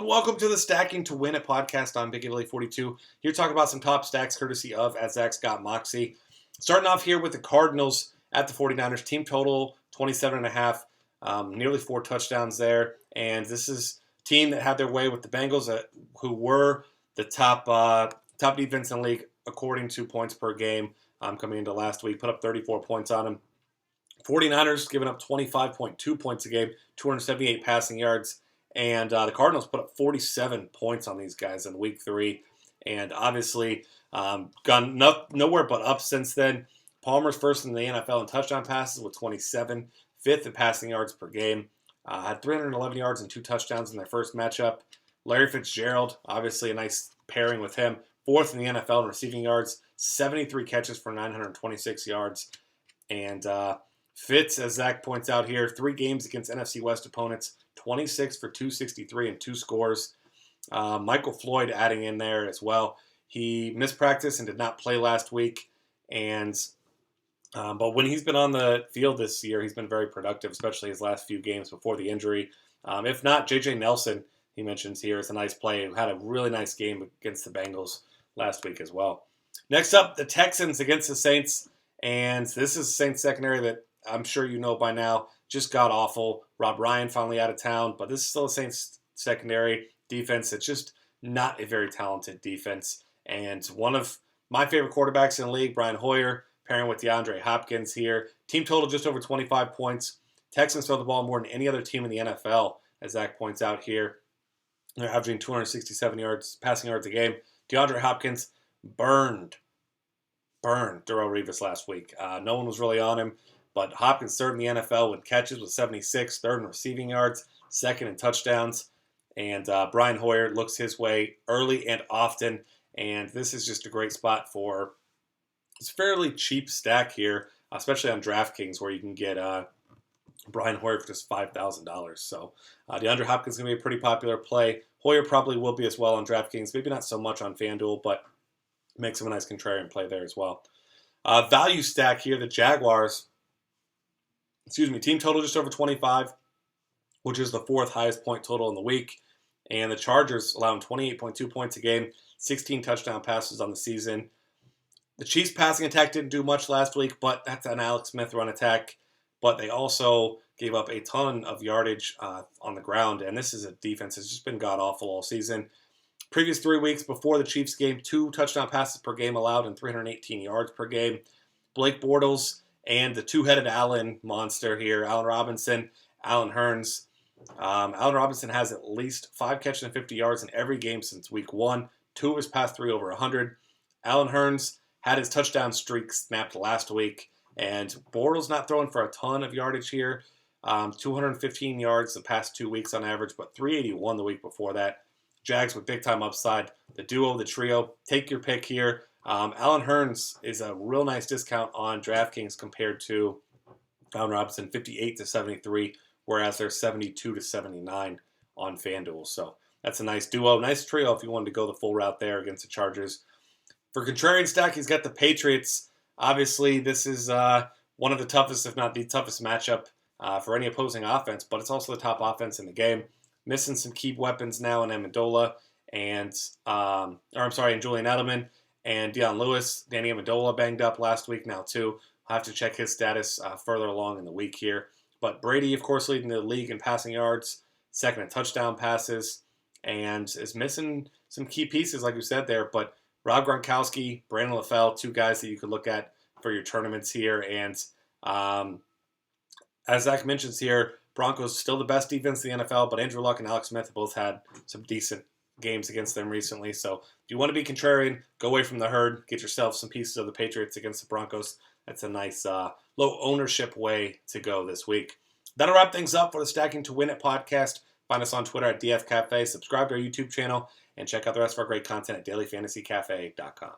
welcome to the Stacking to Win It podcast. I'm Big Italy 42. Here to talk about some top stacks courtesy of at Zach Scott Moxie. Starting off here with the Cardinals at the 49ers. Team total 27.5, nearly 4 touchdowns there. And this is a team that had their way with the Bengals, who were the top defense in the league according to points per game coming into last week. Put up 34 points on them. 49ers giving up 25.2 points a game, 278 passing yards. And the Cardinals put up 47 points on these guys in week 3. And obviously gone nowhere but up since then. Palmer's first in the NFL in touchdown passes with 27, fifth in passing yards per game. Had 311 yards and 2 touchdowns in their first matchup. Larry Fitzgerald, obviously a nice pairing with him. Fourth in the NFL in receiving yards, 73 catches for 926 yards. And Fitz, as Zach points out here, 3 games against NFC West opponents, 26 for 263 and 2 scores. Michael Floyd adding in there as well. He missed practice and did not play last week. But when he's been on the field this year, he's been very productive, especially his last few games before the injury. If not, J.J. Nelson, he mentions here, is a nice play. Who had a really nice game against the Bengals last week as well. Next up, the Texans against the Saints. And this is a Saints secondary that I'm sure you know by now, just got awful. Rob Ryan finally out of town, but this is still a Saints secondary defense. It's just not a very talented defense. And one of my favorite quarterbacks in the league, Brian Hoyer, pairing with DeAndre Hopkins here. Team total just over 25 points. Texans throw the ball more than any other team in the NFL, as Zach points out here. They're averaging 267 passing yards a game. DeAndre Hopkins burned Darrelle Revis last week. No one was really on him. But Hopkins third in the NFL with catches with 76, third in receiving yards, second in touchdowns. And Brian Hoyer looks his way early and often. And this is just a great spot for it's a fairly cheap stack here, especially on DraftKings where you can get Brian Hoyer for just $5,000. So DeAndre Hopkins is going to be a pretty popular play. Hoyer probably will be as well on DraftKings. Maybe not so much on FanDuel, but makes him a nice contrarian play there as well. Value stack here, the Jaguars. Team total just over 25, which is the 4th highest point total in the week. And the Chargers allowing 28.2 points a game, 16 touchdown passes on the season. The Chiefs passing attack didn't do much last week, but that's an Alex Smith run attack. But they also gave up a ton of yardage on the ground, and this is a defense that's just been god-awful all season. Previous 3 weeks before the Chiefs game, 2 touchdown passes per game allowed and 318 yards per game. Blake Bortles and the two-headed Allen monster here, Allen Robinson, Allen Hurns. Allen Robinson has at least 5 catches and 50 yards in every game since week 1. 2 of his past 3 over 100. Allen Hurns had his touchdown streak snapped last week. And Bortles not throwing for a ton of yardage here. 215 yards the past 2 weeks on average, but 381 the week before that. Jags with big-time upside. The duo, the trio, take your pick here. Allen Hurns is a real nice discount on DraftKings compared to Allen Robinson, 58 to 73, whereas they're 72 to 79 on FanDuel. So that's a nice duo, nice trio if you wanted to go the full route there against the Chargers. For contrarian stack, he's got the Patriots. Obviously, this is one of the toughest, if not the toughest matchup for any opposing offense, but it's also the top offense in the game. Missing some key weapons now in Amendola and Julian Edelman. And Deion Lewis, Danny Amendola banged up last week now too. I'll have to check his status further along in the week here. But Brady, of course, leading the league in passing yards, second in touchdown passes, and is missing some key pieces, like you said there. But Rob Gronkowski, Brandon LaFell, 2 guys that you could look at for your tournaments here. And as Zach mentions here, Broncos still the best defense in the NFL, but Andrew Luck and Alex Smith have both had some decent games against them recently. So if you want to be contrarian, go away from the herd, get yourself some pieces of the Patriots against the Broncos. That's a nice low ownership way to go this week. That'll wrap things up for the Stacking to Win It podcast. Find us on Twitter at DFCafe, subscribe to our YouTube channel, and check out the rest of our great content at dailyfantasycafe.com.